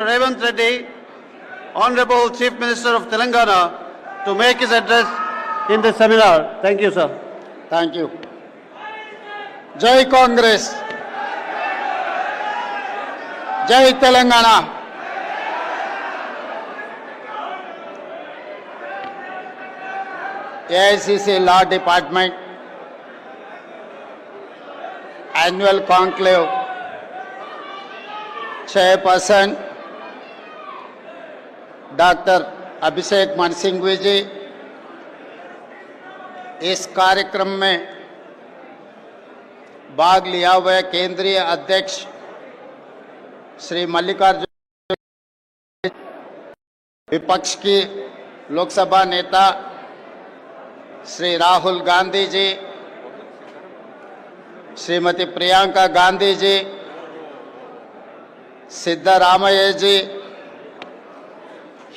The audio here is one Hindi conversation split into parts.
Revanth Reddy, Honorable Chief Minister of Telangana, to make his address in the seminar. Thank you, sir. Thank you. Jai Congress. Jai Telangana. AICC Law Department Annual Conclave Chairperson doctor Abhishek Manu Singhvi ji, इस कार्यक्रम में भाग लिया हुए केंद्रीय अध्यक्ष श्री मल्लिकार्जुन, विपक्ष की लोकसभा नेता श्री राहुल गांधी जी, श्रीमती प्रियंका गांधी जी, सिद्धरामैया जी,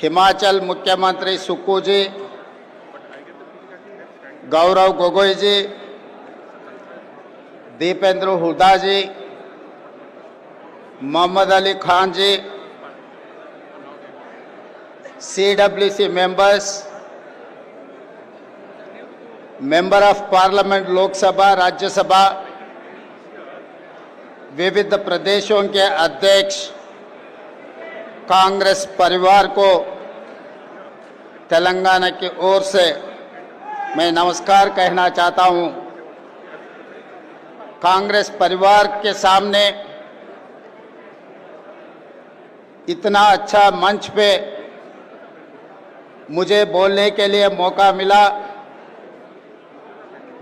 हिमाचल मुख्यमंत्री सुक्खू जी, गौरव गोगोई जी, दीपेंद्र हुड्डा जी, मोहम्मद अली खान जी, CWC members, member of parliament Lok Sabha Rajya Sabha, विविध प्रदेशों के अध्यक्ष, कांग्रेस परिवार को तेलंगाना की ओर से मैं नमस्कार कहना चाहता हूं। कांग्रेस परिवार के सामने इतना अच्छा मंच पे मुझे बोलने के लिए मौका मिला।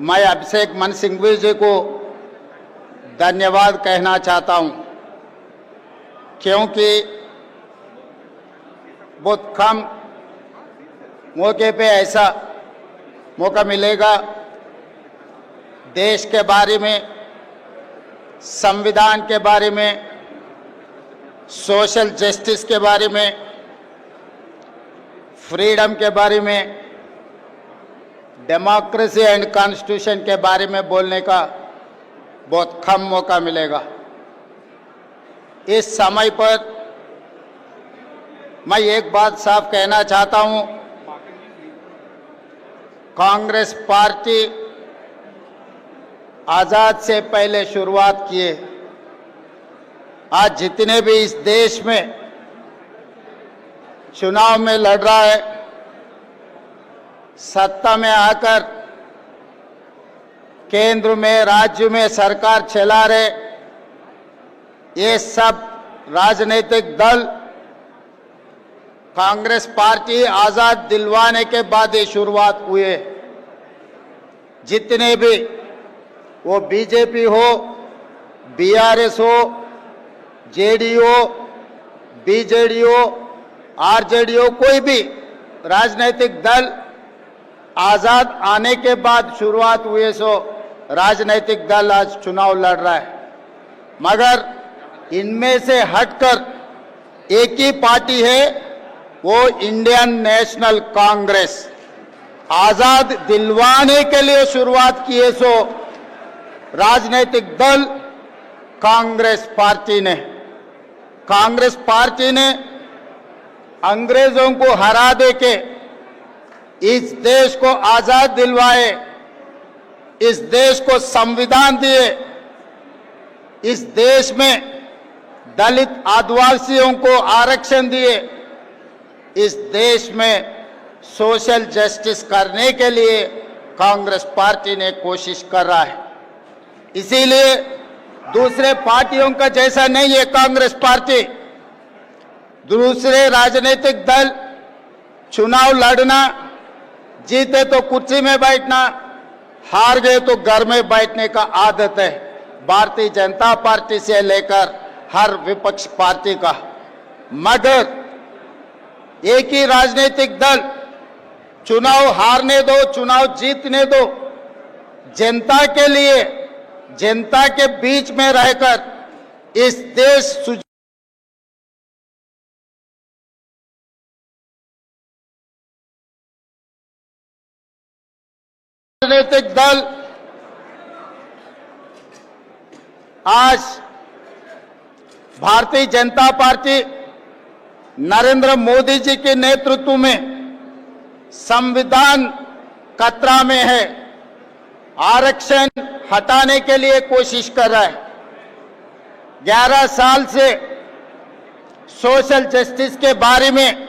मैं अभिषेक मनु सिंघवी जी को धन्यवाद कहना चाहता हूं, क्योंकि बहुत कम मौके पे ऐसा मौका मिलेगा देश के बारे में, संविधान के बारे में, सोशल जस्टिस के बारे में, फ्रीडम के बारे में, डेमोक्रेसी एंड कॉन्स्टिट्यूशन के बारे में बोलने का बहुत कम मौका मिलेगा। इस समय पर मैं एक बात साफ कहना चाहता हूं, कांग्रेस पार्टी आजाद से पहले शुरुआत किए। आज जितने भी इस देश में चुनाव में लड़ रहा है, सत्ता में आकर केंद्र में, राज्य में सरकार चला रहे, ये सब राजनीतिक दल कांग्रेस पार्टी आजाद दिलवाने के बाद ये शुरुआत हुए। जितने भी, वो बीजेपी हो, बीआरएस हो, जेडीयू, बीजेडी हो, आरजेडी हो, कोई भी राजनीतिक दल आजाद आने के बाद शुरुआत हुए, सो राजनीतिक दल आज चुनाव लड़ रहा है। मगर इनमें से हटकर एक ही पार्टी है, वो इंडियन नेशनल कांग्रेस। आजाद दिलवाने के लिए शुरुआत किए सो राजनीतिक दल कांग्रेस पार्टी ने। कांग्रेस पार्टी ने अंग्रेजों को हरा दे के इस देश को आजाद दिलवाए, इस देश को संविधान दिए, इस देश में दलित आदिवासियों को आरक्षण दिए, इस देश में सोशल जस्टिस करने के लिए कांग्रेस पार्टी ने कोशिश कर रहा है। इसीलिए दूसरे पार्टियों का जैसा नहीं है कांग्रेस पार्टी। दूसरे राजनीतिक दल चुनाव लड़ना, जीते तो कुर्सी में बैठना, हार गए तो घर में बैठने का आदत है भारतीय जनता पार्टी से लेकर हर विपक्ष पार्टी का। मगर एक ही राजनीतिक दल चुनाव हारने दो, चुनाव जीतने दो, जनता के लिए, जनता के बीच में रहकर इस देश राजनीतिक दल आज भारतीय जनता पार्टी नरेंद्र मोदी जी के नेतृत्व में संविधान खतरा में है, आरक्षण हटाने के लिए कोशिश कर रहा है। 11 साल से सोशल जस्टिस के बारे में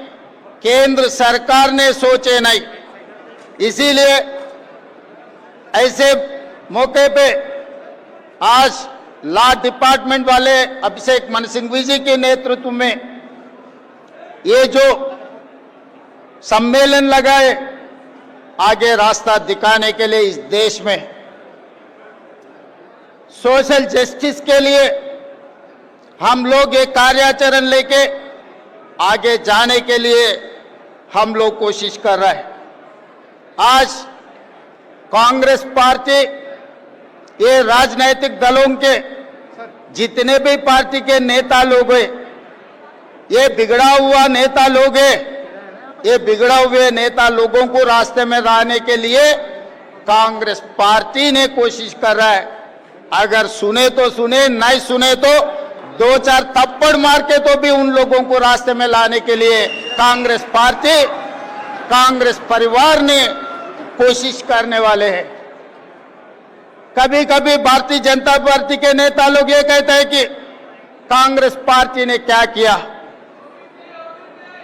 केंद्र सरकार ने सोचे नहीं, इसीलिए ऐसे मौके पे आज लॉ डिपार्टमेंट वाले अभिषेक मनु सिंघवी जी के नेतृत्व में ये जो सम्मेलन लगाए, आगे रास्ता दिखाने के लिए इस देश में सोशल जस्टिस के लिए हम लोग एक कार्याचरण लेके आगे जाने के लिए हम लोग कोशिश कर रहे हैं। आज कांग्रेस पार्टी, ये राजनीतिक दलों के जितने भी पार्टी के नेता लोग हैं, ये बिगड़ा हुआ नेता लोग हैं, ये बिगड़ा हुए नेता लोगों को रास्ते में लाने के लिए कांग्रेस पार्टी ने कोशिश कर रहा है। अगर सुने तो सुने, नहीं सुने तो 2-4 थप्पड़ मार के तो भी उन लोगों को रास्ते में लाने के लिए कांग्रेस पार्टी, कांग्रेस परिवार ने कोशिश करने वाले हैं। कभी कभी भारतीय जनता पार्टी के नेता लोग ये कहते हैं कि कांग्रेस पार्टी ने क्या किया।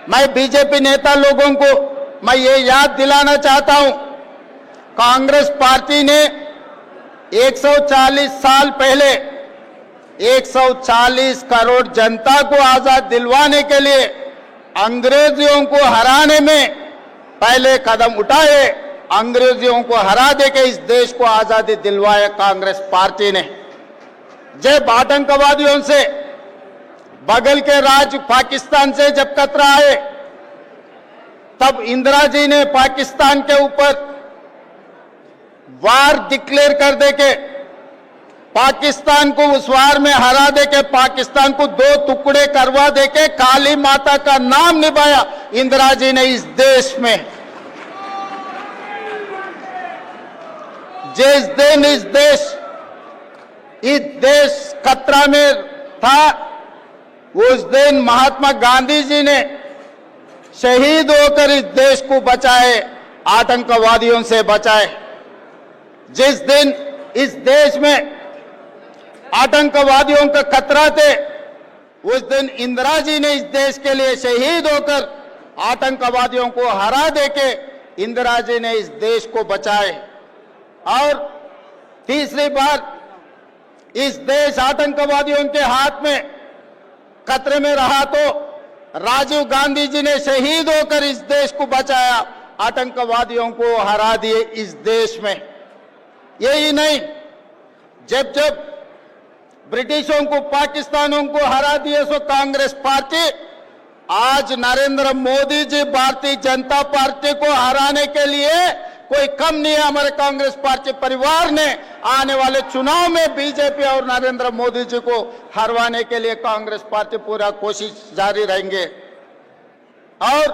मैं बीजेपी नेता लोगों को मैं ये याद दिलाना चाहता हूं, कांग्रेस पार्टी ने 140 साल पहले 140 करोड़ जनता को आजाद दिलवाने के लिए अंग्रेजों को हराने में पहले कदम उठाए। अंग्रेजों को हरा देके इस देश को आजादी दिलवाया कांग्रेस पार्टी ने। जब आतंकवादियों से बगल के राज्य पाकिस्तान से जब खतरा आए, तब इंदिरा जी ने पाकिस्तान के ऊपर वार डिक्लेयर कर देके पाकिस्तान को उस वार में हरा देके पाकिस्तान को 2 टुकड़े करवा देके काली माता का नाम निभाया इंदिरा जी ने इस देश में। जिस दिन इस देश खतरा में था, उस दिन महात्मा गांधी जी ने शहीद होकर इस देश को बचाए, आतंकवादियों से बचाए। जिस दिन इस देश में आतंकवादियों का खतरा थे, उस दिन इंदिरा जी ने इस देश के लिए शहीद होकर आतंकवादियों को हरा देके इंदिरा जी ने इस देश को बचाए। और तीसरी बार इस देश आतंकवादियों के हाथ में खतरे में रहा तो राजीव गांधी जी ने शहीद होकर इस देश को बचाया, आतंकवादियों को हरा दिए इस देश में। यही नहीं, जब जब ब्रिटिशों को, पाकिस्तानों को हरा दिए, सो कांग्रेस पार्टी आज नरेंद्र मोदी जी भारतीय जनता पार्टी को हराने के लिए कोई कम नहीं है। हमारे कांग्रेस पार्टी परिवार ने आने वाले चुनाव में बीजेपी और नरेंद्र मोदी जी को हरवाने के लिए कांग्रेस पार्टी पूरा कोशिश जारी रहेंगे। और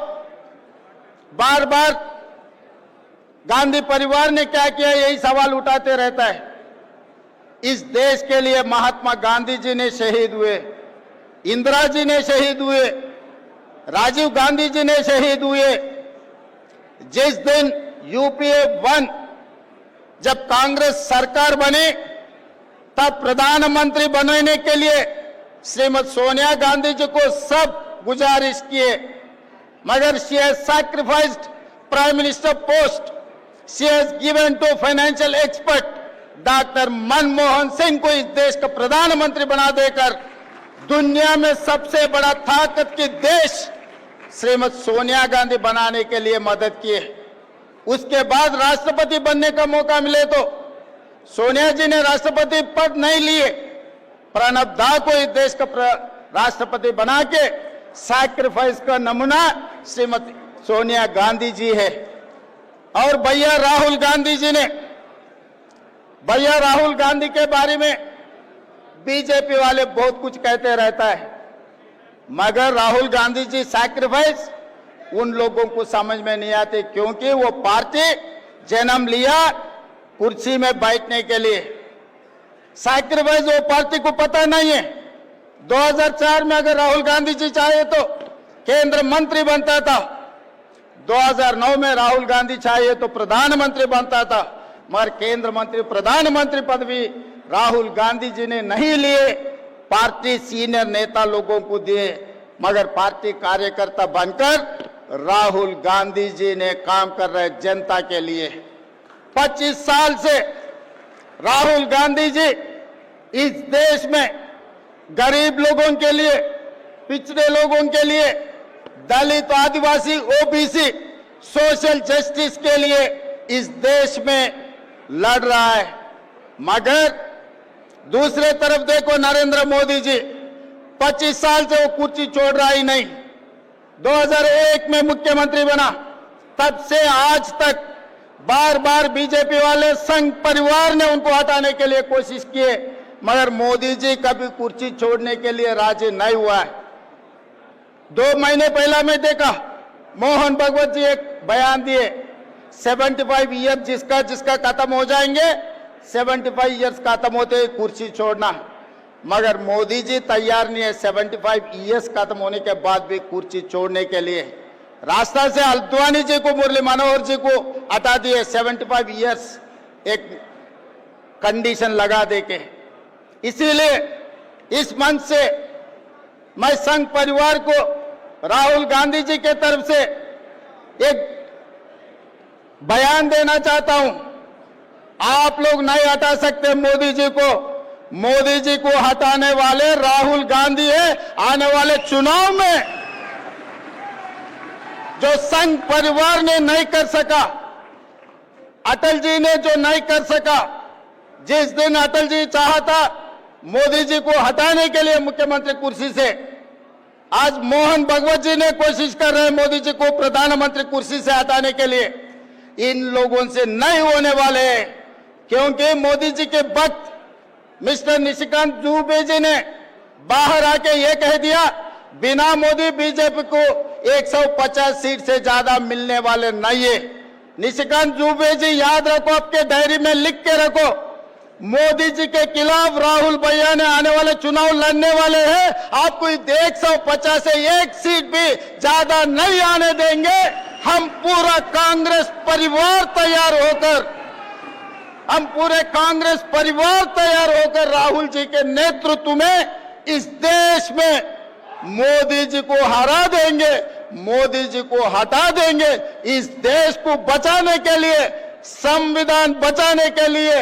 बार बार गांधी परिवार ने क्या किया, यही सवाल उठाते रहता है। इस देश के लिए महात्मा गांधी जी ने शहीद हुए, इंदिरा जी ने शहीद हुए, राजीव गांधी जी ने शहीद हुए। जिस दिन यूपीए 1 जब कांग्रेस सरकार बनी, तब प्रधानमंत्री बनने के लिए श्रीमती सोनिया गांधी जी को सब गुजारिश किए, मगर she has sacrificed prime minister post, she has given to financial expert doctor Manmohan Singh को इस देश का प्रधानमंत्री बना देकर दुनिया में सबसे बड़ा ताकत की देश श्रीमती सोनिया गांधी बनाने के लिए मदद किए। उसके बाद राष्ट्रपति बनने का मौका मिले तो सोनिया जी ने राष्ट्रपति पद नहीं लिए, प्रणब दा को इस देश का राष्ट्रपति बना के सैक्रिफाइस का नमूना श्रीमती सोनिया गांधी जी है। और भैया राहुल गांधी जी ने, भैया राहुल गांधी के बारे में बीजेपी वाले बहुत कुछ कहते रहता है, मगर राहुल गांधी जी सैक्रिफाइस उन लोगों को समझ में नहीं आते, क्योंकि वो पार्टी जन्म लिया कुर्सी में बैठने के लिए। सैक्रिफाइस वो पार्टी को पता नहीं है। 2004 में अगर राहुल गांधी जी चाहे तो केंद्र मंत्री बनता था, 2009 में राहुल गांधी चाहे तो प्रधानमंत्री बनता था, मगर केंद्र मंत्री प्रधानमंत्री पदवी राहुल गांधी जी ने नहीं लिए, पार्टी सीनियर नेता लोगों को दिए, मगर पार्टी कार्यकर्ता बनकर राहुल गांधी जी ने काम कर रहे जनता के लिए। 25 साल से राहुल गांधी जी इस देश में गरीब लोगों के लिए, पिछड़े लोगों के लिए, दलित, आदिवासी, ओबीसी, सोशल जस्टिस के लिए इस देश में लड़ रहा है। मगर दूसरे तरफ देखो नरेंद्र मोदी जी 25 साल से वो कुर्सी छोड़ रहा ही नहीं। 2001 में मुख्यमंत्री बना, तब से आज तक बार बार बीजेपी वाले संघ परिवार ने उनको हटाने के लिए कोशिश किए, मगर मोदी जी कभी कुर्सी छोड़ने के लिए राजी नहीं हुआ है। 2 महीने पहला मैं देखा मोहन भगवत जी एक बयान दिए, 75 ईयर जिसका जिसका खत्म हो जाएंगे, 75 ईयर्स खत्म होते ही कुर्सी छोड़ना, मगर मोदी जी तैयार नहीं है 75 ईयर्स खत्म होने के बाद भी कुर्सी छोड़ने के लिए। रास्ता से अल्द्वानी जी को, मुरली मनोहर जी को हटा दिए 75 ईयर्स एक कंडीशन लगा देके। इसीलिए इस मंच से मैं संघ परिवार को राहुल गांधी जी के तरफ से एक बयान देना चाहता हूं, आप लोग नहीं हटा सकते मोदी जी को। मोदी जी को हटाने वाले राहुल गांधी है। आने वाले चुनाव में जो संघ परिवार ने नहीं कर सका, अटल जी ने जो नहीं कर सका, जिस दिन अटल जी चाहता मोदी जी को हटाने के लिए मुख्यमंत्री कुर्सी से, आज मोहन भगवत जी ने कोशिश कर रहे हैं मोदी जी को प्रधानमंत्री कुर्सी से हटाने के लिए। इन लोगों से नहीं होने वाले हैं, क्योंकि मोदी जी के वक्त मिस्टर निशिकांत दुबे जी ने बाहर आके ये कह दिया, बिना मोदी बीजेपी को 150 सीट से ज्यादा मिलने वाले नहीं है। निशिकांत दुबे जी याद रखो, आपके डायरी में लिख के रखो, मोदी जी के खिलाफ राहुल भैया ने आने वाले चुनाव लड़ने वाले हैं। आपको 150 से 1 सीट भी ज्यादा नहीं आने देंगे। हम पूरा कांग्रेस परिवार तैयार होकर, हम पूरे कांग्रेस परिवार तैयार होकर राहुल जी के नेतृत्व में इस देश में मोदी जी को हरा देंगे, मोदी जी को हटा देंगे। इस देश को बचाने के लिए, संविधान बचाने के लिए,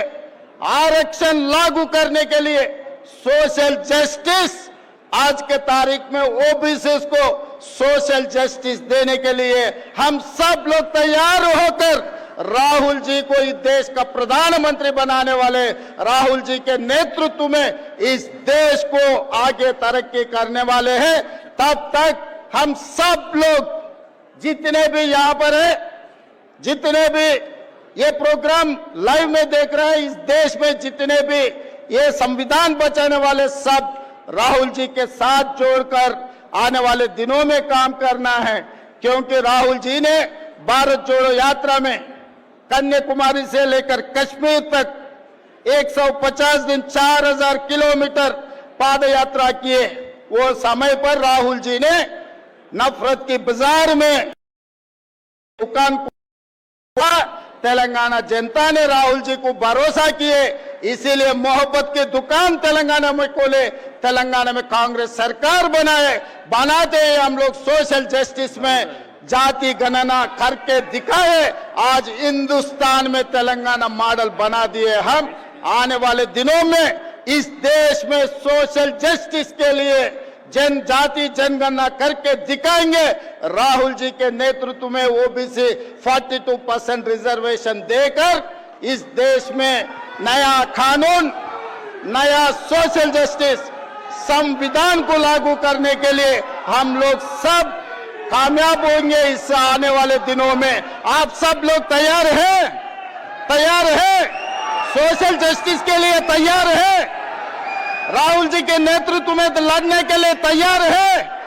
आरक्षण लागू करने के लिए, सोशल जस्टिस, आज के तारीख में ओबीसी को सोशल जस्टिस देने के लिए हम सब लोग तैयार होकर राहुल जी को इस देश का प्रधानमंत्री बनाने वाले, राहुल जी के नेतृत्व में इस देश को आगे तरक्की करने वाले हैं। तब तक हम सब लोग जितने भी यहाँ पर है, जितने भी ये प्रोग्राम लाइव में देख रहे हैं, इस देश में जितने भी ये संविधान बचाने वाले, सब राहुल जी के साथ जोड़कर आने वाले दिनों में काम करना है। क्योंकि राहुल जी ने भारत जोड़ो यात्रा में कन्याकुमारी से लेकर कश्मीर तक 150 दिन 4000 किलोमीटर पाद यात्रा किए। वो समय पर राहुल जी ने नफरत की बाजार में दुकान तेलंगाना जनता ने राहुल जी को भरोसा किए, इसीलिए मोहब्बत की दुकान तेलंगाना में खोले, तेलंगाना में कांग्रेस सरकार बनाते हैं हम लोग। सोशल जस्टिस में जाति गणना करके दिखाए, आज हिंदुस्तान में तेलंगाना मॉडल बना दिए हम। आने वाले दिनों में इस देश में सोशल जस्टिस के लिए जनजाति जनगणना करके दिखाएंगे। राहुल जी के नेतृत्व में ओबीसी 42% रिजर्वेशन देकर इस देश में नया कानून, नया सोशल जस्टिस, संविधान को लागू करने के लिए हम लोग सब कामयाब होंगे। इस आने वाले दिनों में आप सब लोग तैयार हैं? तैयार है? सोशल जस्टिस के लिए तैयार है? राहुल जी के नेतृत्व में लड़ने के लिए तैयार है?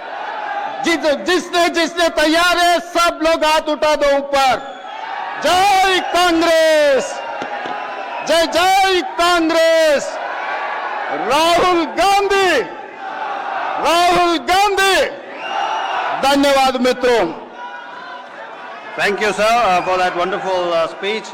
जिसने तैयार है, सब लोग हाथ उठा दो ऊपर। जय कांग्रेस, जय जय कांग्रेस। राहुल गांधी, राहुल गांधी। धन्यवाद मित्रों। Thank you, sir, for that wonderful speech.